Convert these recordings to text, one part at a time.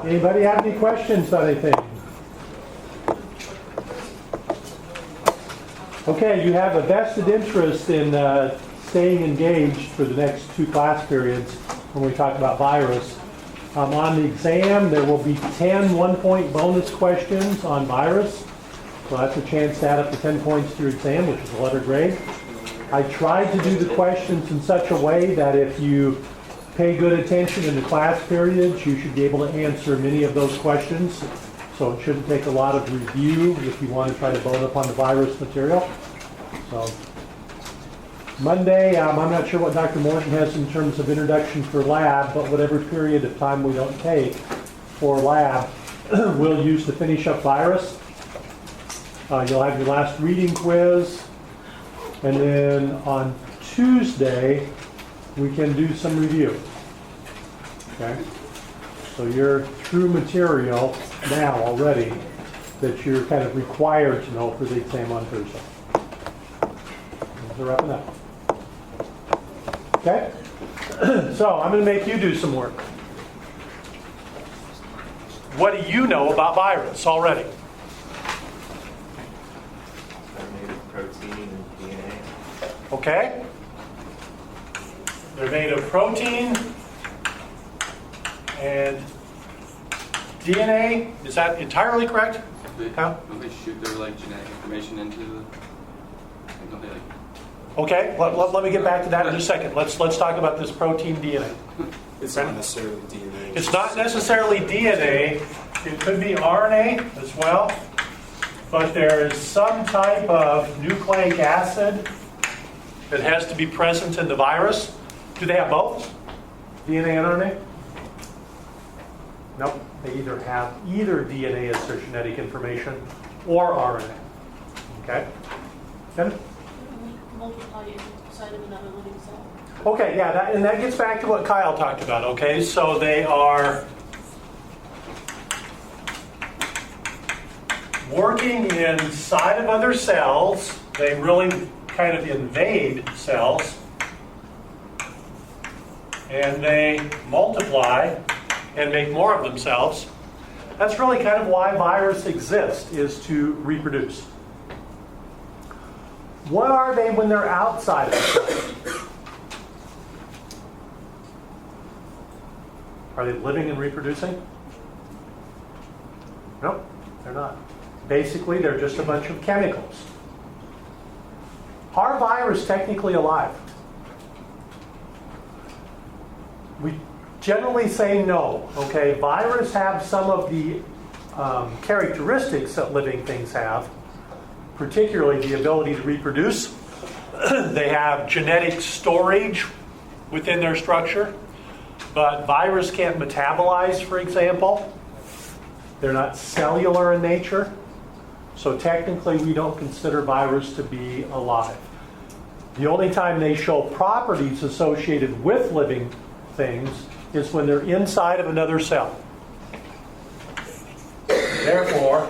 Anybody have any questions on anything? Okay, you have a vested interest in staying engaged for the next 2 class periods when we talk about virus. On the exam, there will be 10 one-point bonus questions on virus. So that's a chance to add up to 10 points to your exam, which is a letter grade. I tried to do the questions in such a way that if you pay good attention in the class periods, you should be able to answer many of those questions. So it shouldn't take a lot of review if you want to try to bone up on the virus material. So Monday, I'm not sure what Dr. Morton has in terms of introduction for lab, but whatever period of time we don't take for lab, we'll use to finish up virus. You'll have your last reading quiz, and then on Tuesday, we can do some review. Okay? So you're through material now already that you're kind of required to know for the exam on Thursday. So wrapping up. Okay? So I'm going to make you do some work. What do you know about virus already? They're made of protein and DNA. Okay? They're made of protein and DNA. Is that entirely correct? Don't they shoot their like genetic information into the? Don't they like? Okay, let me get back to that in just a second. Let's talk about this protein DNA. It's not necessarily DNA. It's not necessarily DNA. It could be RNA as well. But there is some type of nucleic acid that has to be present in the virus. Do they have both? DNA and RNA? Nope. They either have either DNA as their genetic information or RNA. Okay? Ken? Multiply inside of another living cell. Okay, yeah, and that gets back to what Kyle talked about, okay? So they are working inside of other cells. They really kind of invade cells. And they multiply and make more of themselves. That's really kind of why viruses exist, is to reproduce. What are they when they're outside of the cell? Are they living and reproducing? Nope, they're not. Basically, they're just a bunch of chemicals. Are viruses technically alive? We generally say no. Okay, viruses have some of the characteristics that living things have, particularly the ability to reproduce. They have genetic storage within their structure, but virus can't metabolize, for example. They're not cellular in nature, so technically we don't consider virus to be alive. The only time they show properties associated with living things is when they're inside of another cell. Therefore,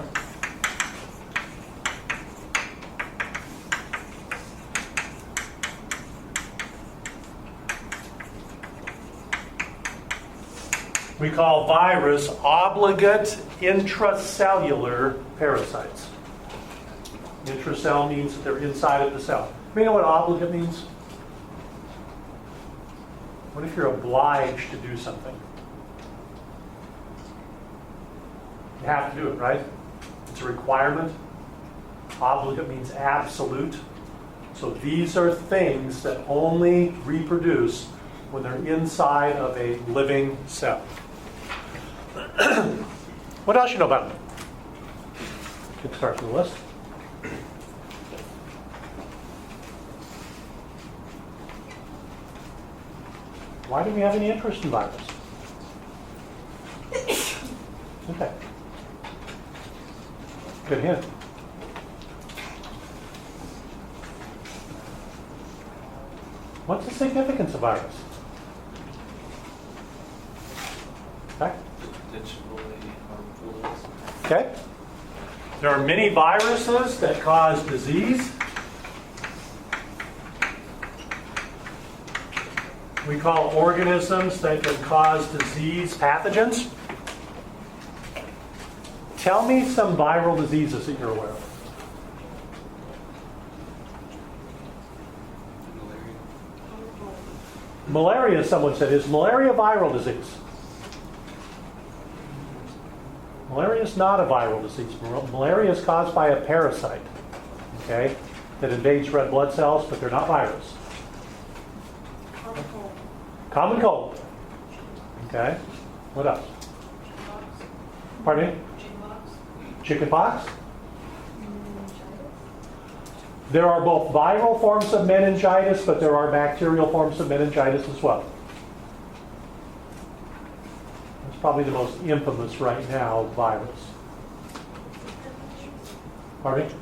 we call virus obligate intracellular parasites. Intracell means that they're inside of the cell. You know what obligate means? What if you're obliged to do something? You have to do it, right? It's a requirement. Obligate means absolute. So these are things that only reproduce when they're inside of a living cell. What else you know about them? Good start to the list. Why do we have any interest in virus? Okay. Good hint. What's the significance of virus? Okay. Potentially harmful. Okay. There are many viruses that cause disease. we call organisms that can cause disease pathogens. Tell me some viral diseases that you're aware of. Malaria, someone said, is malaria a viral disease? Malaria is not a viral disease. Malaria is caused by a parasite, okay, that invades red blood cells, but they're not virus. Common cold. Okay. What else? Pardon me? Chickenpox. There are both viral forms of meningitis, but there are bacterial forms of meningitis as well. It's probably the most infamous right now virus. Pardon me?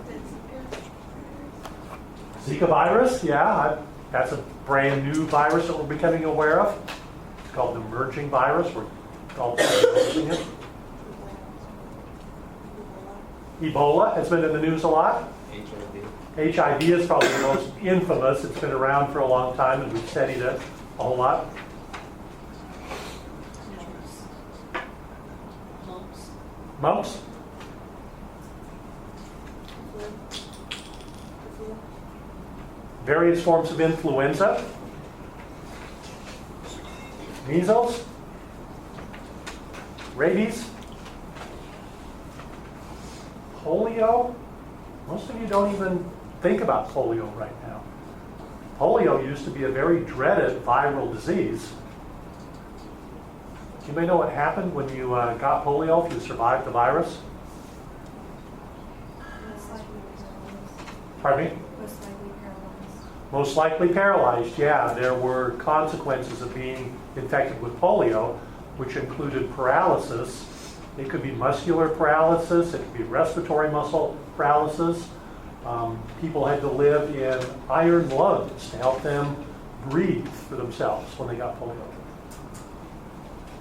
Zika virus, yeah, that's a brand new virus that we're becoming aware of. It's called the emerging virus. We're all using it. Ebola has been in the news a lot. HIV is probably the most infamous. It's been around for a long time, and we've studied it a whole lot. Mumps? Various forms of influenza. Measles. Rabies. Polio. Most of you don't even think about polio right now. Polio used to be a very dreaded viral disease. You may know what happened when you got polio if you survived the virus. Pardon me? Most likely paralyzed, yeah. There were consequences of being infected with polio, which included paralysis. It could be muscular paralysis, it could be respiratory muscle paralysis. People had to live in iron lungs to help them breathe for themselves when they got polio.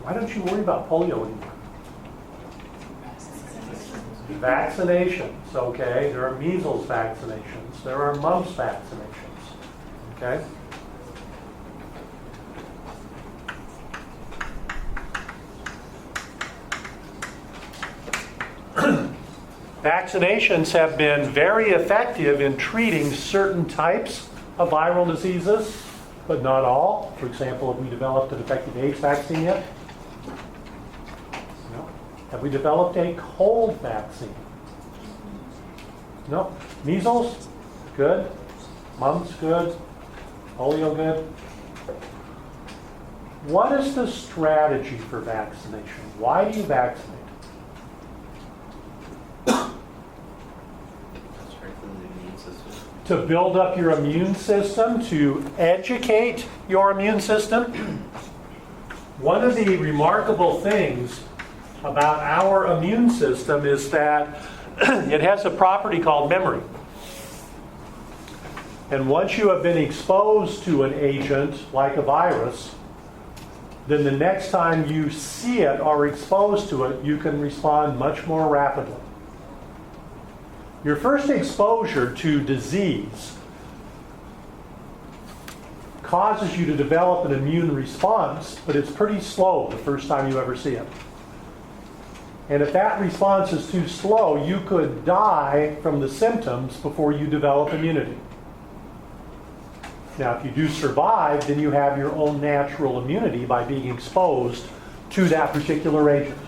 Why don't you worry about polio anymore? Vaccinations, okay? There are measles vaccinations. There are mumps vaccinations, okay? Vaccinations have been very effective in treating certain types of viral diseases, but not all. For example, have we developed an effective AIDS vaccine yet? No. Have we developed a cold vaccine? No. Measles? Good. Mumps? Good. Polio? Good. What is the strategy for vaccination? Why do you vaccinate? To build up your immune system, to educate your immune system. One of the remarkable things about our immune system is that it has a property called memory. And once you have been exposed to an agent like a virus, then the next time you see it or are exposed to it, you can respond much more rapidly. Your first exposure to disease causes you to develop an immune response, but it's pretty slow the first time you ever see it. And if that response is too slow, you could die from the symptoms before you develop immunity. Now, if you do survive, then you have your own natural immunity by being exposed to that particular agent.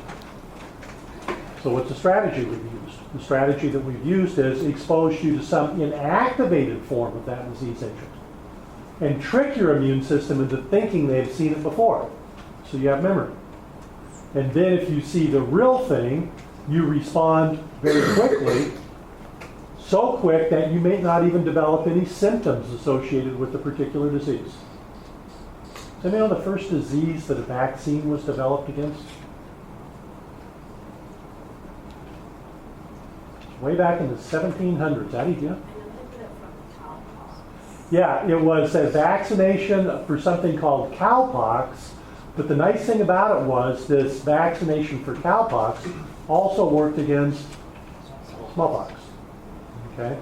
So what's the strategy we've used? The strategy that we've used is expose you to some inactivated form of that disease agent and trick your immune system into thinking they've seen it before. So you have memory. And then if you see the real thing, you respond very quickly, so quick that you may not even develop any symptoms associated with the particular disease. Does anyone know the first disease that a vaccine was developed against? Way back in the 1700s. How do you do? Yeah, it was a vaccination for something called cowpox. But the nice thing about it was this vaccination for cowpox also worked against smallpox. Okay?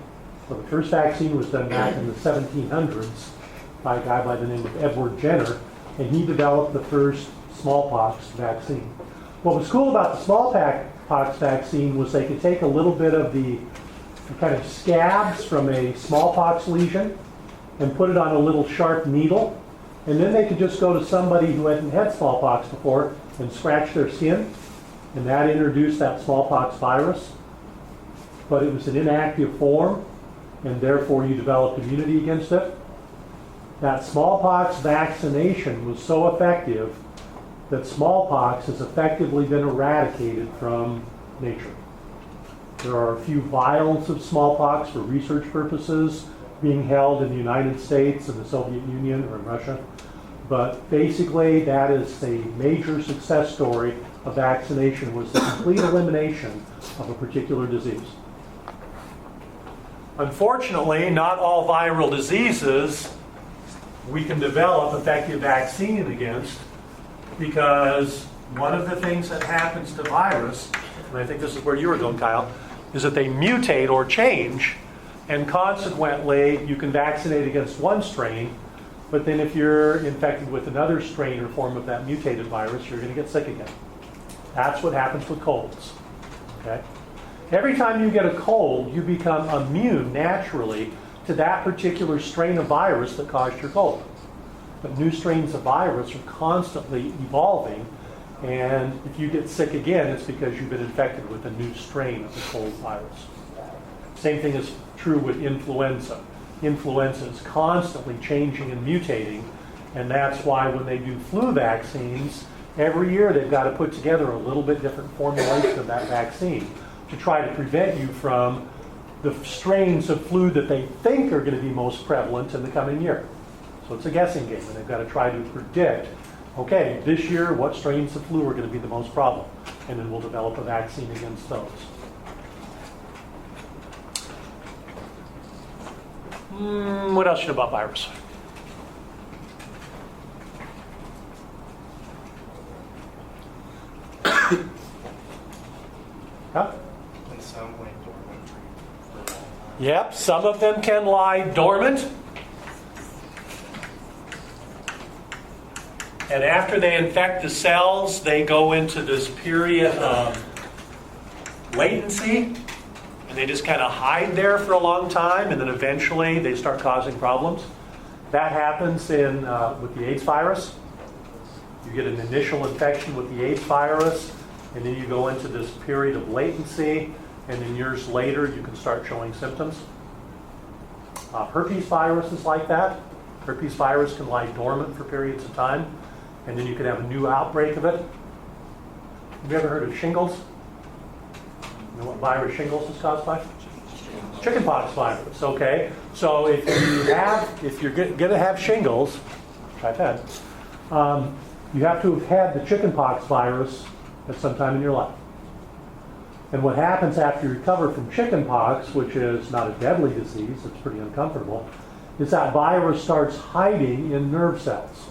So the first vaccine was done back in the 1700s by a guy by the name of Edward Jenner. and he developed the first smallpox vaccine. What was cool about the smallpox vaccine was they could take a little bit of the kind of scabs from a smallpox lesion and put it on a little sharp needle, and then they could just go to somebody who hadn't had smallpox before and scratch their skin, and that introduced that smallpox virus. But it was an inactive form, and therefore you developed immunity against it. That smallpox vaccination was so effective that smallpox has effectively been eradicated from nature. There are a few vials of smallpox for research purposes being held in the United States and the Soviet Union or in Russia. But basically, that is a major success story of vaccination, was the complete elimination of a particular disease. Unfortunately, not all viral diseases we can develop effective vaccine against, because one of the things that happens to virus, and I think this is where you were going, Kyle, is that they mutate or change, and consequently you can vaccinate against one strain, but then if you're infected with another strain or form of that mutated virus, you're going to get sick again. That's what happens with colds. Okay? Every time you get a cold, you become immune naturally to that particular strain of virus that caused your cold. But new strains of virus are constantly evolving, and if you get sick again, it's because you've been infected with a new strain of the cold virus. Same thing is true with influenza. Influenza is constantly changing and mutating, and that's why when they do flu vaccines, every year they've got to put together a little bit different formulation of that vaccine to try to prevent you from the strains of flu that they think are going to be most prevalent in the coming year. So it's a guessing game, and they've got to try to predict, okay, this year what strains of flu are going to be the most problem, and then we'll develop a vaccine against those. What else you know about virus? Huh? And some lay dormant for a long time. Yep, some of them can lie dormant. And after they infect the cells, they go into this period of latency, and they just kind of hide there for a long time, and then eventually they start causing problems. That happens with the AIDS virus. You get an initial infection with the AIDS virus, and then you go into this period of latency, and then years later you can start showing symptoms. Herpes virus is like that. Herpes virus can lie dormant for periods of time, and then you can have a new outbreak of it. Have you ever heard of shingles? You know what virus shingles is caused by? Chickenpox virus. Okay, so if you're going to have shingles, which I've had, you have to have had the chickenpox virus at some time in your life. And what happens after you recover from chickenpox, which is not a deadly disease, it's pretty uncomfortable, is that virus starts hiding in nerve cells.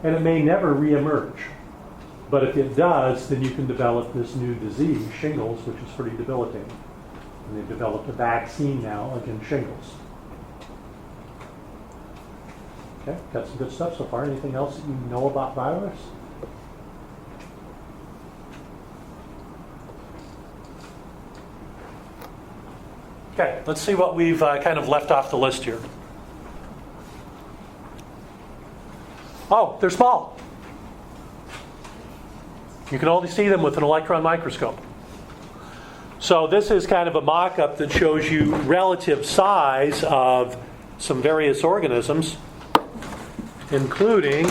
And it may never reemerge. But if it does, then you can develop this new disease, shingles, which is pretty debilitating. And they've developed a vaccine now against shingles. Okay, got some good stuff so far. Anything else that you know about virus? Okay, let's see what we've kind of left off the list here. Oh, they're small. You can only see them with an electron microscope. So this is kind of a mock-up that shows you relative size of some various organisms, including,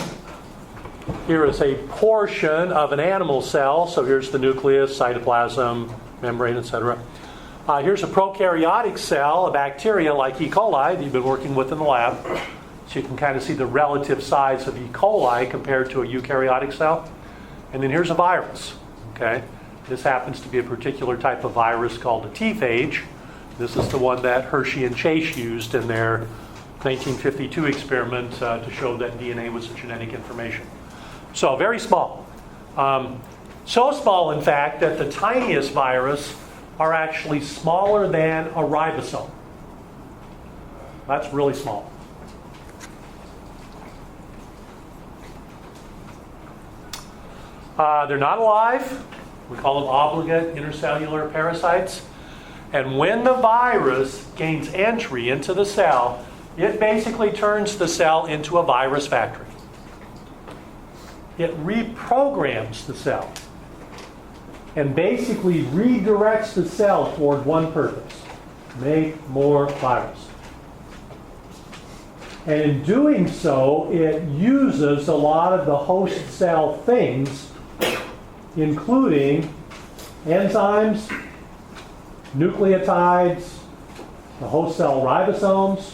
here is a portion of an animal cell. So here's the nucleus, cytoplasm, membrane, etc. Here's a prokaryotic cell, a bacteria like E. coli that you've been working with in the lab. So you can kind of see the relative size of E. coli compared to a eukaryotic cell. And then here's a virus. Okay, this happens to be a particular type of virus called a T phage. This is the one that Hershey and Chase used in their 1952 experiment to show that DNA was genetic information. So very small. So small, in fact, that the tiniest virus are actually smaller than a ribosome. That's really small. They're not alive. We call them obligate intercellular parasites. And when the virus gains entry into the cell, it basically turns the cell into a virus factory. It reprograms the cell and basically redirects the cell toward one purpose: make more virus. And in doing so, it uses a lot of the host cell things, including enzymes, nucleotides, the host cell ribosomes.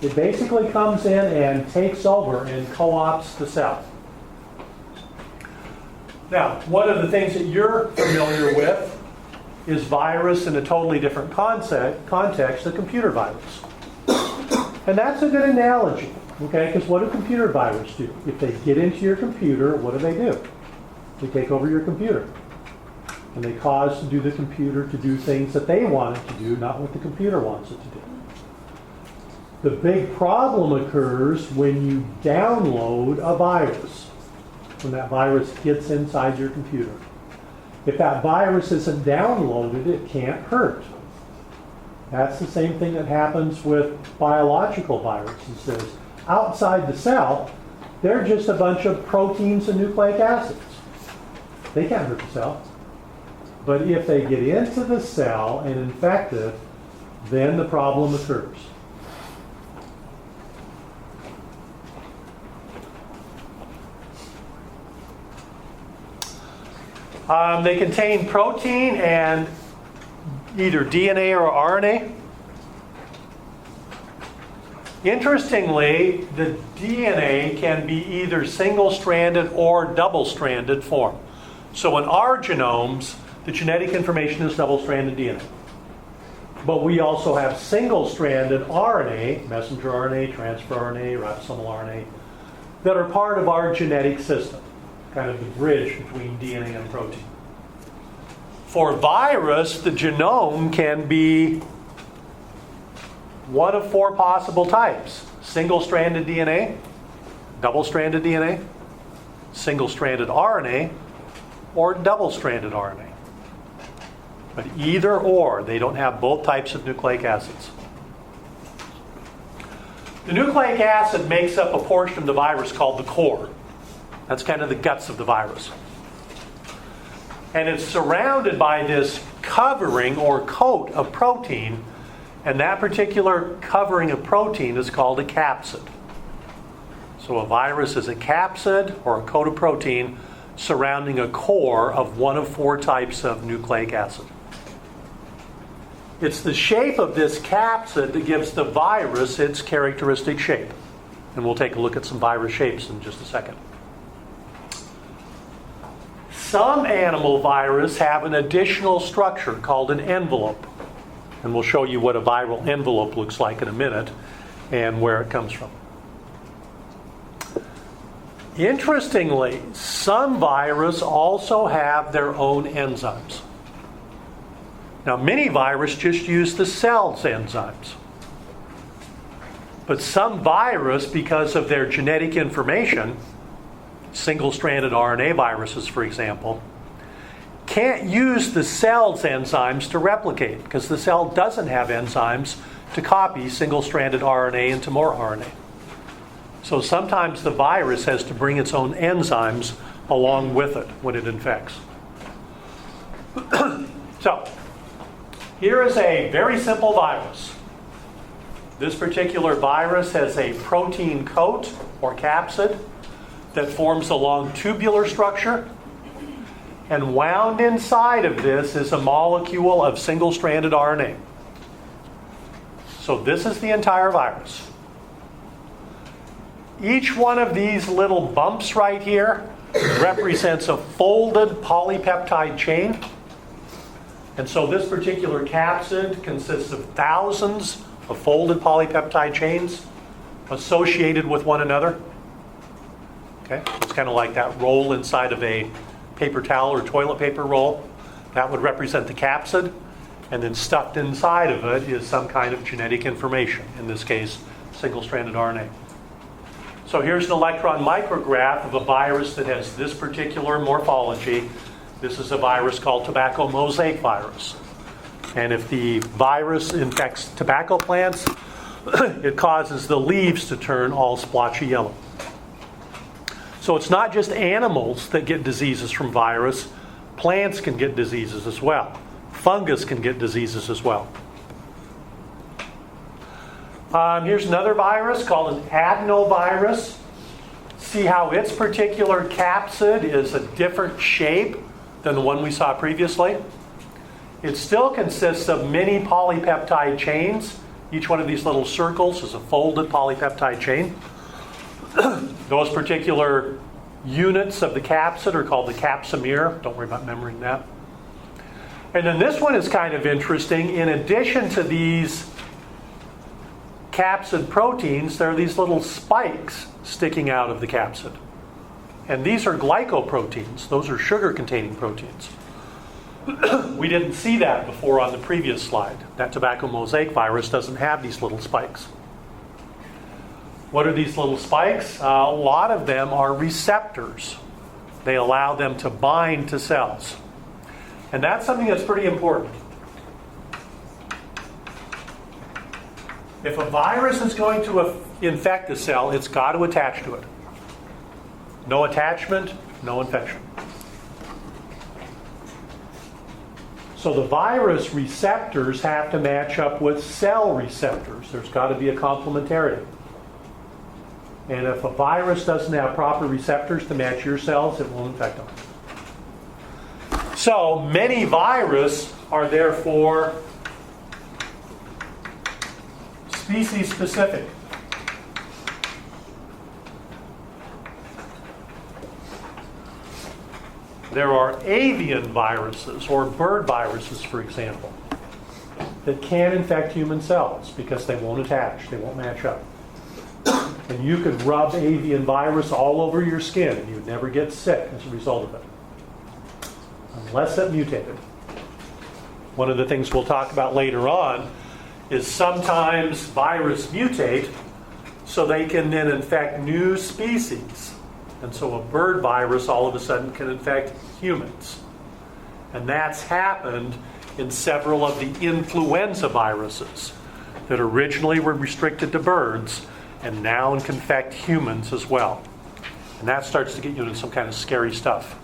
It basically comes in and takes over and co-opts the cell. Now, one of the things that you're familiar with is virus in a totally different context, the computer virus. And that's a good analogy, okay? Because what do computer viruses do? If they get into your computer, what do? They take over your computer. And they cause the computer to do things that they want it to do, not what the computer wants it to do. The big problem occurs when you download a virus, when that virus gets inside your computer. If that virus isn't downloaded, it can't hurt. That's the same thing that happens with biological viruses. Is outside the cell, they're just a bunch of proteins and nucleic acids. They can't hurt the cell. But if they get into the cell and infect it, then the problem occurs. They contain protein and either DNA or RNA. Interestingly, the DNA can be either single-stranded or double-stranded form. So in our genomes, the genetic information is double-stranded DNA. But we also have single-stranded RNA, messenger RNA, transfer RNA, ribosomal RNA, that are part of our genetic system, kind of the bridge between DNA and protein. For virus, the genome can be one of four possible types: single-stranded DNA, double-stranded DNA, single-stranded RNA, or double-stranded RNA. But either or, they don't have both types of nucleic acids. The nucleic acid makes up a portion of the virus called the core. That's kind of the guts of the virus. And it's surrounded by this covering or coat of protein, and that particular covering of protein is called a capsid. So a virus is a capsid or a coat of protein surrounding a core of one of four types of nucleic acid. It's the shape of this capsid that gives the virus its characteristic shape. And we'll take a look at some virus shapes in just a second. Some animal viruses have an additional structure called an envelope. And we'll show you what a viral envelope looks like in a minute and where it comes from. Interestingly, some viruses also have their own enzymes. Now, many viruses just use the cell's enzymes. But some viruses, because of their genetic information, single-stranded RNA viruses, for example, can't use the cell's enzymes to replicate because the cell doesn't have enzymes to copy single-stranded RNA into more RNA. So sometimes the virus has to bring its own enzymes along with it when it infects. So, here is a very simple virus. This particular virus has a protein coat or capsid that forms a long tubular structure. And wound inside of this is a molecule of single-stranded RNA. So this is the entire virus. Each one of these little bumps right here represents a folded polypeptide chain. And so this particular capsid consists of thousands of folded polypeptide chains associated with one another. Okay? It's kind of like that roll inside of a paper towel or toilet paper roll. That would represent the capsid. And then stuffed inside of it is some kind of genetic information, in this case, single-stranded RNA. So here's an electron micrograph of a virus that has this particular morphology. This is a virus called tobacco mosaic virus. And if the virus infects tobacco plants, it causes the leaves to turn all splotchy yellow. So it's not just animals that get diseases from virus. Plants can get diseases as well. Fungus can get diseases as well. Here's another virus called an adenovirus. See how its particular capsid is a different shape than the one we saw previously? It still consists of many polypeptide chains. Each one of these little circles is a folded polypeptide chain. Those particular units of the capsid are called the capsomer. Don't worry about remembering that. And then this one is kind of interesting. In addition to these capsid proteins, there are these little spikes sticking out of the capsid. And these are glycoproteins. Those are sugar-containing proteins. We didn't see that before on the previous slide. That tobacco mosaic virus doesn't have these little spikes. What are these little spikes? A lot of them are receptors. They allow them to bind to cells. And that's something that's pretty important. If a virus is going to infect a cell, it's got to attach to it. No attachment, no infection. So the virus receptors have to match up with cell receptors. There's got to be a complementarity. And if a virus doesn't have proper receptors to match your cells, it won't infect them. So many viruses are therefore species specific. There are avian viruses, or bird viruses, for example, that can infect human cells because they won't attach, they won't match up. And you could rub avian virus all over your skin and you'd never get sick as a result of it, unless it mutated. One of the things we'll talk about later on is sometimes viruses mutate so they can then infect new species. And so a bird virus all of a sudden can infect humans. And that's happened in several of the influenza viruses that originally were restricted to birds and now can infect humans as well. And that starts to get you into some kind of scary stuff.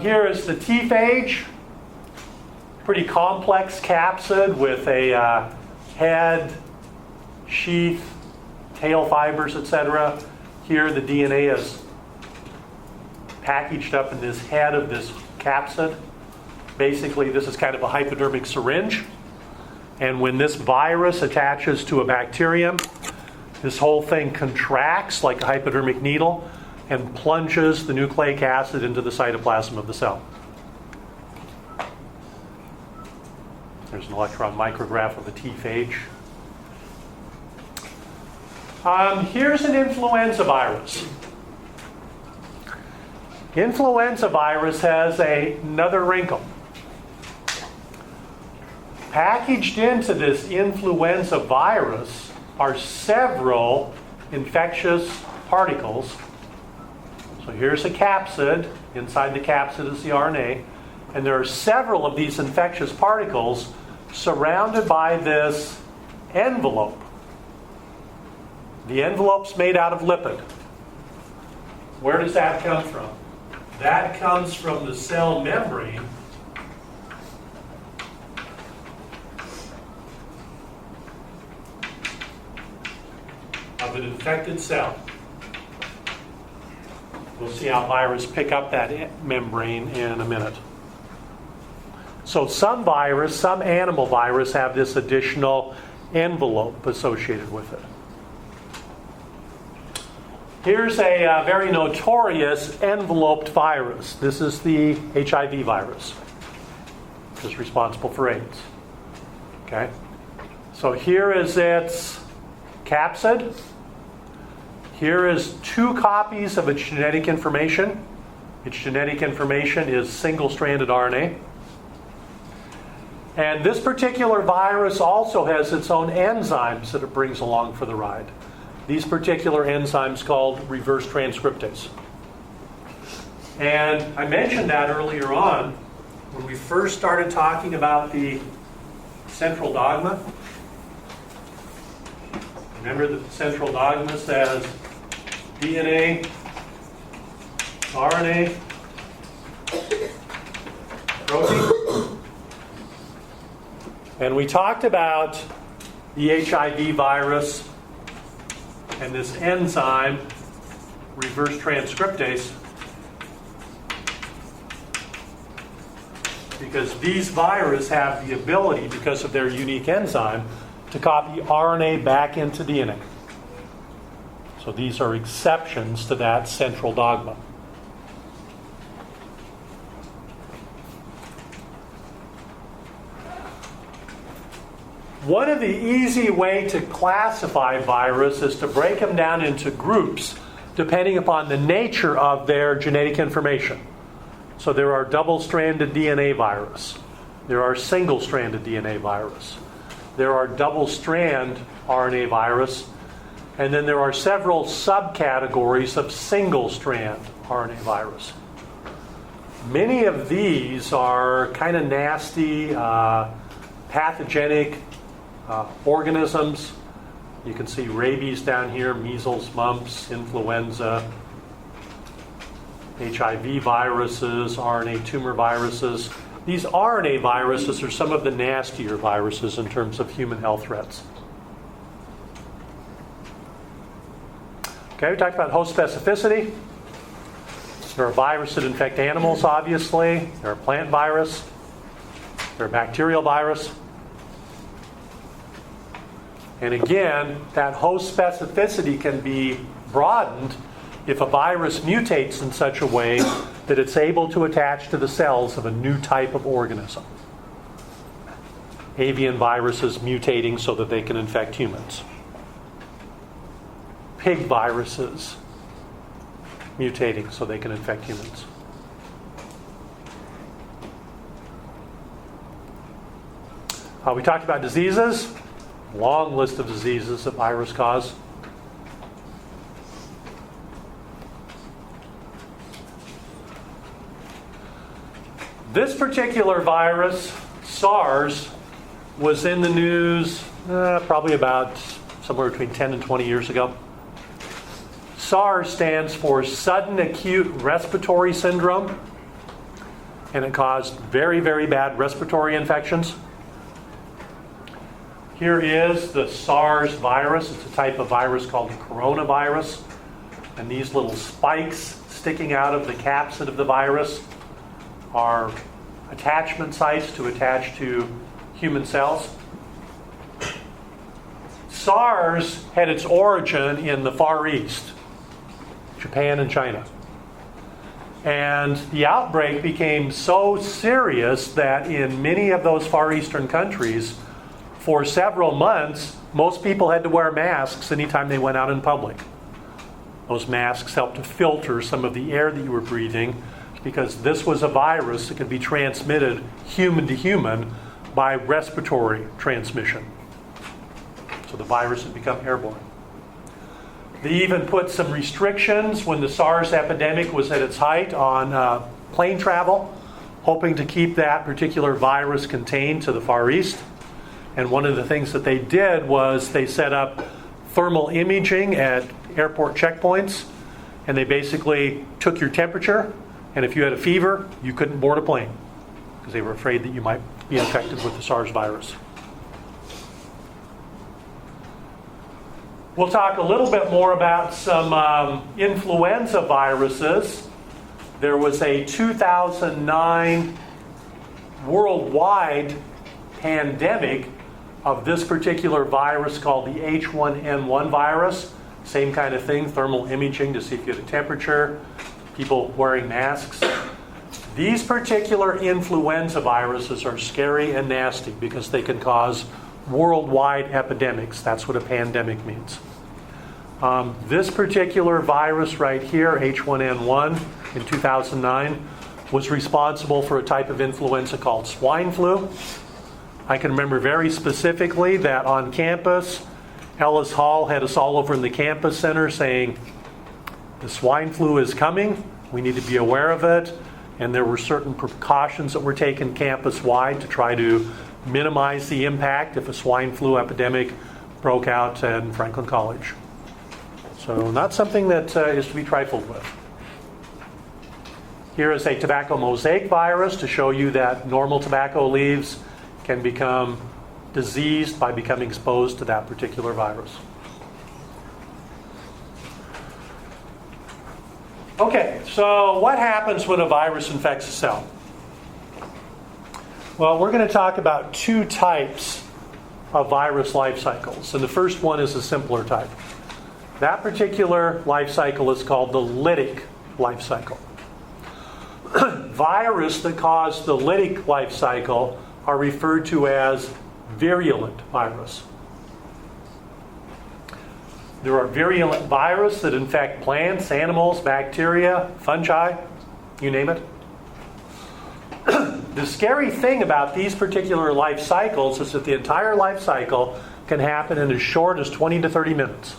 Here is the T phage. Pretty complex capsid with a head, sheath, tail fibers, etc. Here the DNA is packaged up in this head of this capsid. Basically, this is kind of a hypodermic syringe. And when this virus attaches to a bacterium, this whole thing contracts like a hypodermic needle and plunges the nucleic acid into the cytoplasm of the cell. There's an electron micrograph of the T phage. Here's an influenza virus. Influenza virus has another wrinkle. Packaged into this influenza virus are several infectious particles. So here's a capsid. Inside the capsid is the RNA. And there are several of these infectious particles surrounded by this envelope. The envelope's made out of lipid. Where does that come from? That comes from the cell membrane of an infected cell. We'll see how viruses pick up that membrane in a minute. So some animal virus have this additional envelope associated with it. Here's a very notorious enveloped virus. This is the HIV virus, which is responsible for AIDS. Okay? So here is its capsid. Here is 2 copies of its genetic information. Its genetic information is single-stranded RNA. And this particular virus also has its own enzymes that it brings along for the ride. These particular enzymes called reverse transcriptase. And I mentioned that earlier on when we first started talking about the central dogma. Remember that the central dogma says DNA, RNA, protein. And we talked about the HIV virus and this enzyme, reverse transcriptase, because these viruses have the ability, because of their unique enzyme, to copy RNA back into DNA. So these are exceptions to that central dogma. One of the easy ways to classify virus is to break them down into groups depending upon the nature of their genetic information. So there are double-stranded DNA virus. There are single-stranded DNA virus. There are double-strand RNA virus. And then there are several subcategories of single-strand RNA virus. Many of these are kind of nasty, pathogenic organisms. You can see rabies down here, measles, mumps, influenza, HIV viruses, RNA tumor viruses. These RNA viruses are some of the nastier viruses in terms of human health threats. Okay, we talked about host specificity. There are viruses that infect animals, obviously. There are plant virus. There are bacterial virus. And again, that host specificity can be broadened if a virus mutates in such a way that it's able to attach to the cells of a new type of organism. Avian viruses mutating so that they can infect humans. Pig viruses mutating so they can infect humans. We talked about diseases. Long list of diseases that virus cause. This particular virus, SARS, was in the news probably about somewhere between 10 and 20 years ago. SARS stands for Sudden Acute Respiratory Syndrome, and it caused very, very bad respiratory infections. Here is the SARS virus. It's a type of virus called the coronavirus. And these little spikes sticking out of the capsid of the virus are attachment sites to attach to human cells. SARS had its origin in the Far East, Japan and China. And the outbreak became so serious that in many of those Far Eastern countries, for several months, most people had to wear masks anytime they went out in public. Those masks helped to filter some of the air that you were breathing, because this was a virus that could be transmitted human to human by respiratory transmission. So the virus had become airborne. They even put some restrictions when the SARS epidemic was at its height on plane travel, hoping to keep that particular virus contained to the Far East. And one of the things that they did was they set up thermal imaging at airport checkpoints, and they basically took your temperature, and if you had a fever, you couldn't board a plane because they were afraid that you might be infected with the SARS virus. We'll talk a little bit more about some influenza viruses. There was a 2009 worldwide pandemic of this particular virus called the H1N1 virus. Same kind of thing, thermal imaging to see if you had a temperature, people wearing masks. These particular influenza viruses are scary and nasty because they can cause worldwide epidemics. That's what a pandemic means. This particular virus right here, H1N1, in 2009, was responsible for a type of influenza called swine flu. I can remember very specifically that on campus, Ellis Hall had us all over in the campus center saying, the swine flu is coming, we need to be aware of it, and there were certain precautions that were taken campus-wide to try to minimize the impact if a swine flu epidemic broke out in Franklin College. So not something that is to be trifled with. Here is a tobacco mosaic virus to show you that normal tobacco leaves can become diseased by becoming exposed to that particular virus. Okay, so what happens when a virus infects a cell? Well, we're going to talk about two types of virus life cycles, and the first one is a simpler type. That particular life cycle is called the lytic life cycle. Virus that cause the lytic life cycle are referred to as virulent virus. There are virulent virus that infect plants, animals, bacteria, fungi, you name it. The scary thing about these particular life cycles is that the entire life cycle can happen in as short as 20 to 30 minutes.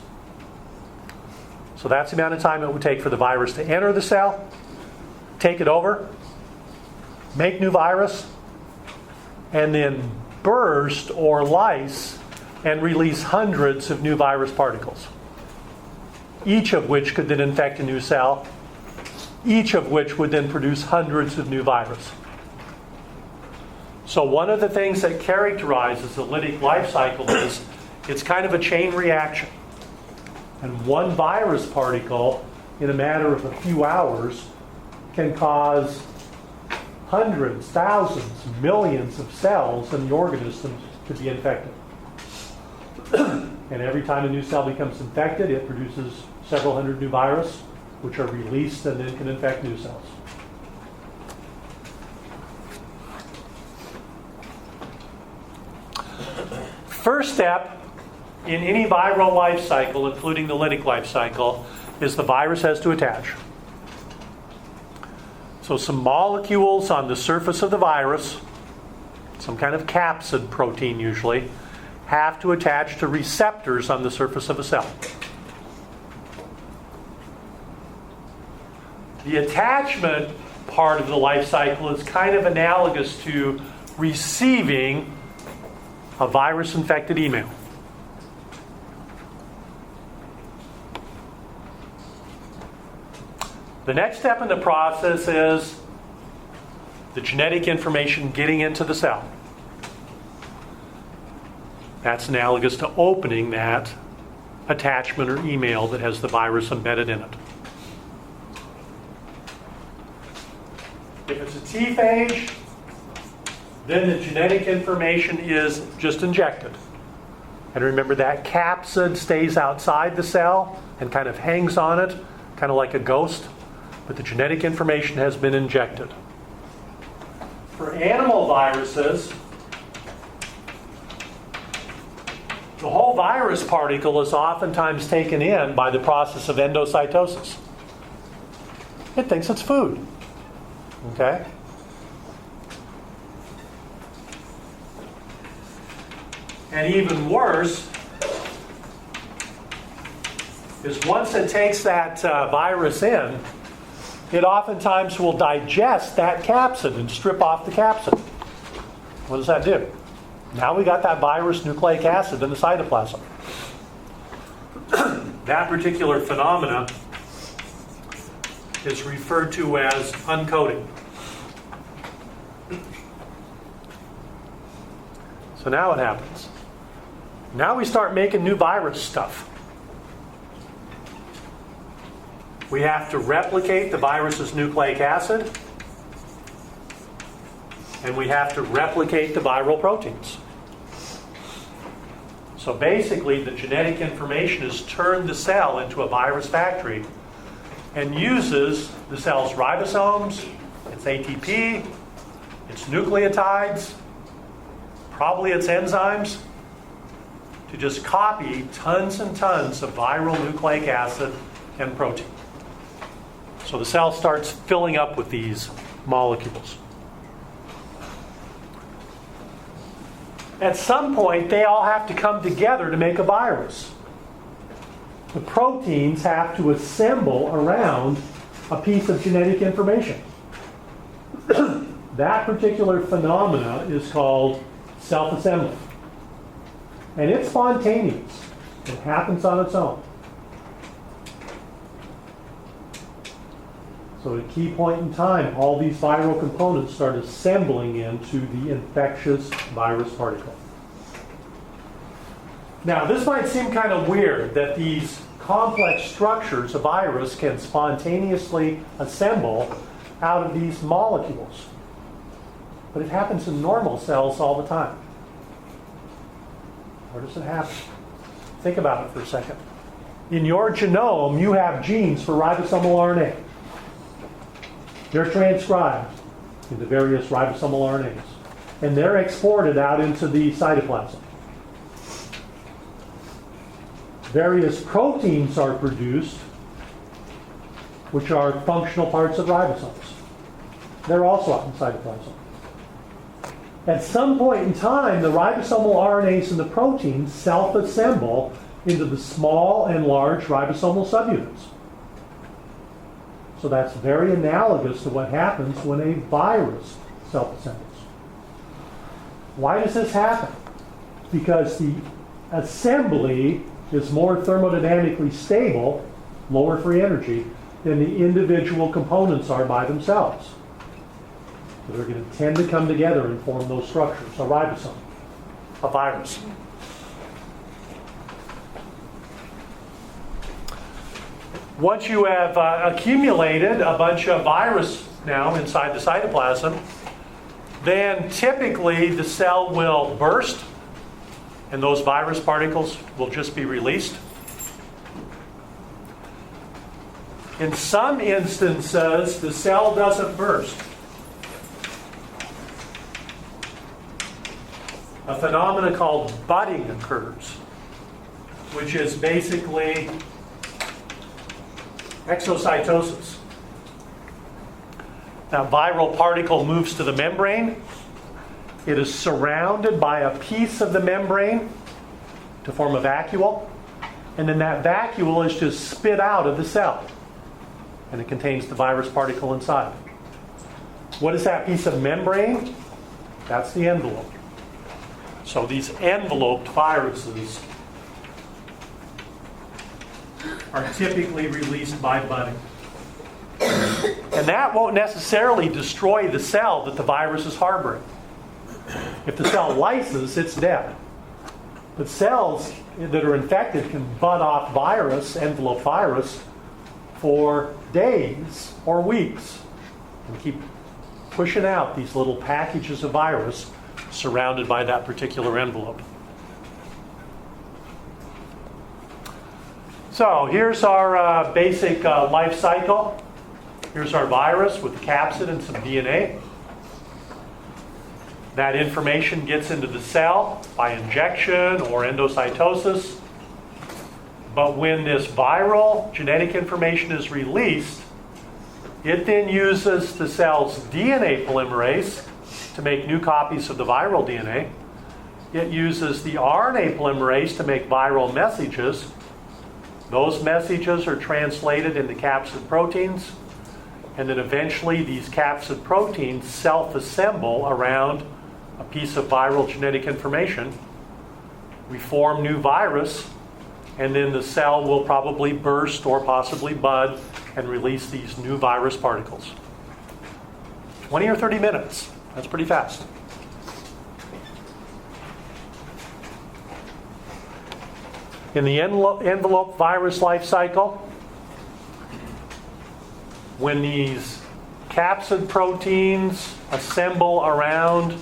So that's the amount of time it would take for the virus to enter the cell, take it over, make new virus, and then burst or lyse and release hundreds of new virus particles, each of which could then infect a new cell, each of which would then produce hundreds of new virus. So one of the things that characterizes the lytic life cycle is it's kind of a chain reaction. And one virus particle, in a matter of a few hours, can cause hundreds, thousands, millions of cells in the organism to be infected. And every time a new cell becomes infected, it produces several hundred new virus, which are released and then can infect new cells. First step in any viral life cycle, including the lytic life cycle, is the virus has to attach. So some molecules on the surface of the virus, some kind of capsid protein usually, have to attach to receptors on the surface of a cell. The attachment part of the life cycle is kind of analogous to receiving a virus-infected email. The next step in the process is the genetic information getting into the cell. That's analogous to opening that attachment or email that has the virus embedded in it. If it's a T phage, then the genetic information is just injected. And remember that capsid stays outside the cell and kind of hangs on it, kind of like a ghost. But the genetic information has been injected. For animal viruses, the whole virus particle is oftentimes taken in by the process of endocytosis. It thinks it's food. Okay? And even worse is once it takes that virus in, it oftentimes will digest that capsid and strip off the capsid. What does that do? Now we got that virus nucleic acid in the cytoplasm. That particular phenomena is referred to as uncoding. So now what happens? Now we start making new virus stuff. We have to replicate the virus's nucleic acid, and we have to replicate the viral proteins. So basically, the genetic information has turned the cell into a virus factory and uses the cell's ribosomes, its ATP, its nucleotides, probably its enzymes, to just copy tons and tons of viral nucleic acid and protein. So the cell starts filling up with these molecules. At some point, they all have to come together to make a virus. The proteins have to assemble around a piece of genetic information. That particular phenomena is called self-assembly. And it's spontaneous. It happens on its own. So at a key point in time, all these viral components start assembling into the infectious virus particle. Now, this might seem kind of weird that these complex structures, a virus, can spontaneously assemble out of these molecules. But it happens in normal cells all the time. Where does it happen? Think about it for a second. In your genome, you have genes for ribosomal RNA. They're transcribed into various ribosomal RNAs. And they're exported out into the cytoplasm. Various proteins are produced, which are functional parts of ribosomes. They're also out in the cytoplasm. At some point in time, the ribosomal RNAs and the proteins self-assemble into the small and large ribosomal subunits. So that's very analogous to what happens when a virus self-assembles. Why does this happen? Because the assembly is more thermodynamically stable, lower free energy, than the individual components are by themselves. So they're going to tend to come together and form those structures, a ribosome, a virus. Once you have accumulated a bunch of virus now inside the cytoplasm, then typically the cell will burst and those virus particles will just be released. In some instances, the cell doesn't burst. A phenomenon called budding occurs, which is basically exocytosis. That viral particle moves to the membrane. It is surrounded by a piece of the membrane to form a vacuole, and then that vacuole is just spit out of the cell, and it contains the virus particle inside. What is that piece of membrane? That's the envelope. So these enveloped viruses are typically released by budding. And that won't necessarily destroy the cell that the virus is harboring. If the cell lyses, it's dead. But cells that are infected can bud off virus, envelope virus, for days or weeks and keep pushing out these little packages of virus surrounded by that particular envelope. So here's our basic life cycle. Here's our virus with the capsid and some DNA. That information gets into the cell by injection or endocytosis. But when this viral genetic information is released, it then uses the cell's DNA polymerase to make new copies of the viral DNA. It uses the RNA polymerase to make viral messages. Those messages are translated into capsid proteins, and then eventually these capsid proteins self-assemble around a piece of viral genetic information. We form new virus, and then the cell will probably burst or possibly bud and release these new virus particles. 20 or 30 minutes. That's pretty fast. In the envelope virus life cycle, when these capsid proteins assemble around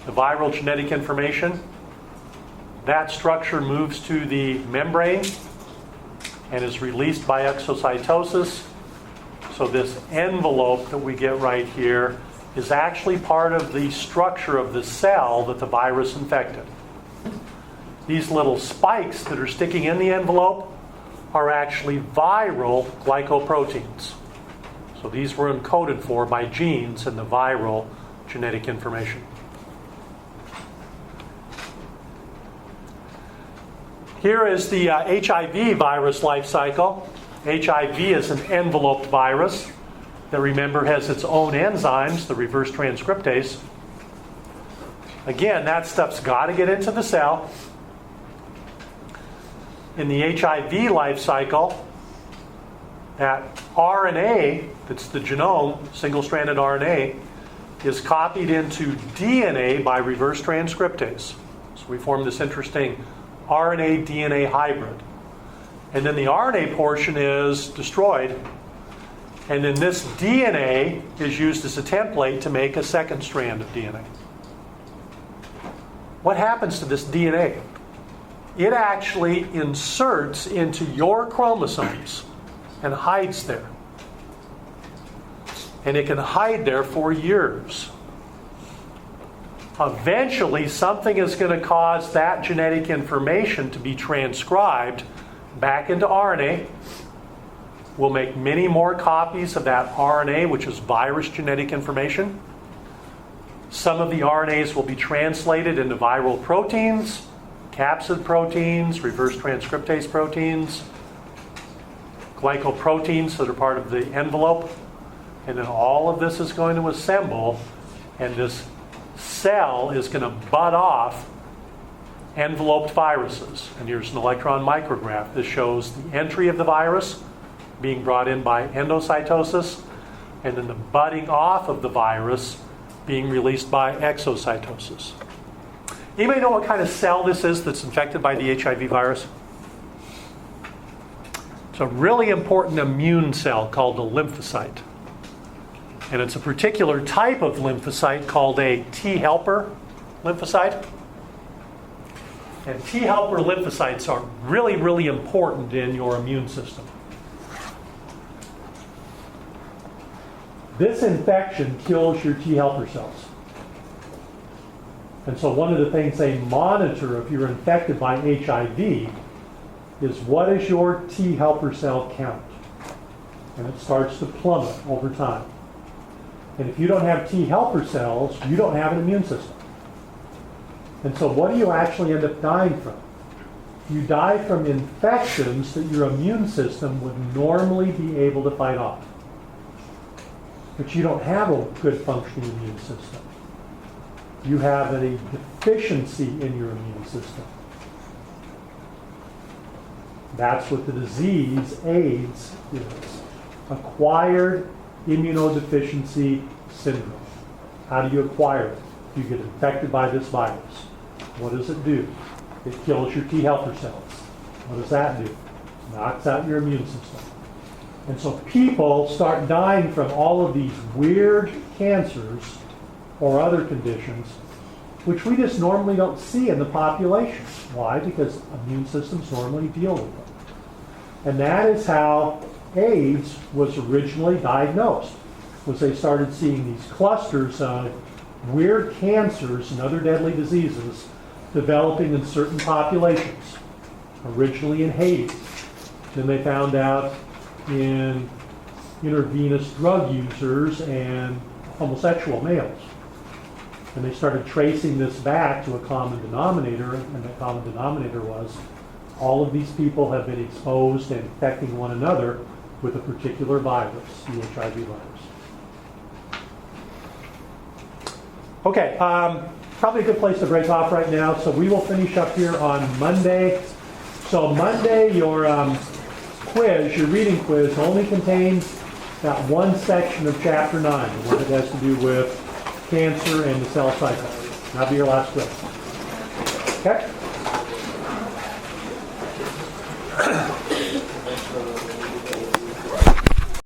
the viral genetic information, that structure moves to the membrane and is released by exocytosis. So this envelope that we get right here is actually part of the structure of the cell that the virus infected. These little spikes that are sticking in the envelope are actually viral glycoproteins. So these were encoded for by genes in the viral genetic information. Here is the HIV virus life cycle. HIV is an enveloped virus that, remember, has its own enzymes, the reverse transcriptase. Again, that stuff's got to get into the cell. In the HIV life cycle, that RNA, that's the genome, single-stranded RNA, is copied into DNA by reverse transcriptase. So we form this interesting RNA-DNA hybrid. And then the RNA portion is destroyed. And then this DNA is used as a template to make a second strand of DNA. What happens to this DNA? It actually inserts into your chromosomes and hides there. And it can hide there for years. Eventually, something is going to cause that genetic information to be transcribed back into RNA. We'll make many more copies of that RNA, which is virus genetic information. Some of the RNAs will be translated into viral proteins, capsid proteins, reverse transcriptase proteins, glycoproteins that are part of the envelope. And then all of this is going to assemble, and this cell is going to bud off enveloped viruses. And here's an electron micrograph. This shows the entry of the virus being brought in by endocytosis, and then the budding off of the virus being released by exocytosis. Anybody know what kind of cell this is that's infected by the HIV virus? It's a really important immune cell called a lymphocyte. And it's a particular type of lymphocyte called a T helper lymphocyte. And T helper lymphocytes are really, really important in your immune system. This infection kills your T helper cells. And so one of the things they monitor if you're infected by HIV is what is your T helper cell count? And it starts to plummet over time. And if you don't have T helper cells, you don't have an immune system. And so what do you actually end up dying from? You die from infections that your immune system would normally be able to fight off. But you don't have a good functioning immune system. You have a deficiency in your immune system. That's what the disease AIDS is. Acquired immunodeficiency syndrome. How do you acquire it? You get infected by this virus. What does it do? It kills your T helper cells. What does that do? Knocks out your immune system. And so people start dying from all of these weird cancers or other conditions, which we just normally don't see in the population. Why? Because immune systems normally deal with them. And that is how AIDS was originally diagnosed, was they started seeing these clusters of weird cancers and other deadly diseases developing in certain populations, originally in Haiti. Then they found out in intravenous drug users and homosexual males. And they started tracing this back to a common denominator, and the common denominator was all of these people have been exposed and infecting one another with a particular virus, the HIV virus. Okay, probably a good place to break off right now. So we will finish up here on Monday. So Monday, your quiz, your reading quiz, only contains that one section of Chapter 9, the one that has to do with cancer and the cell cycle. That'll be your last quiz. Okay?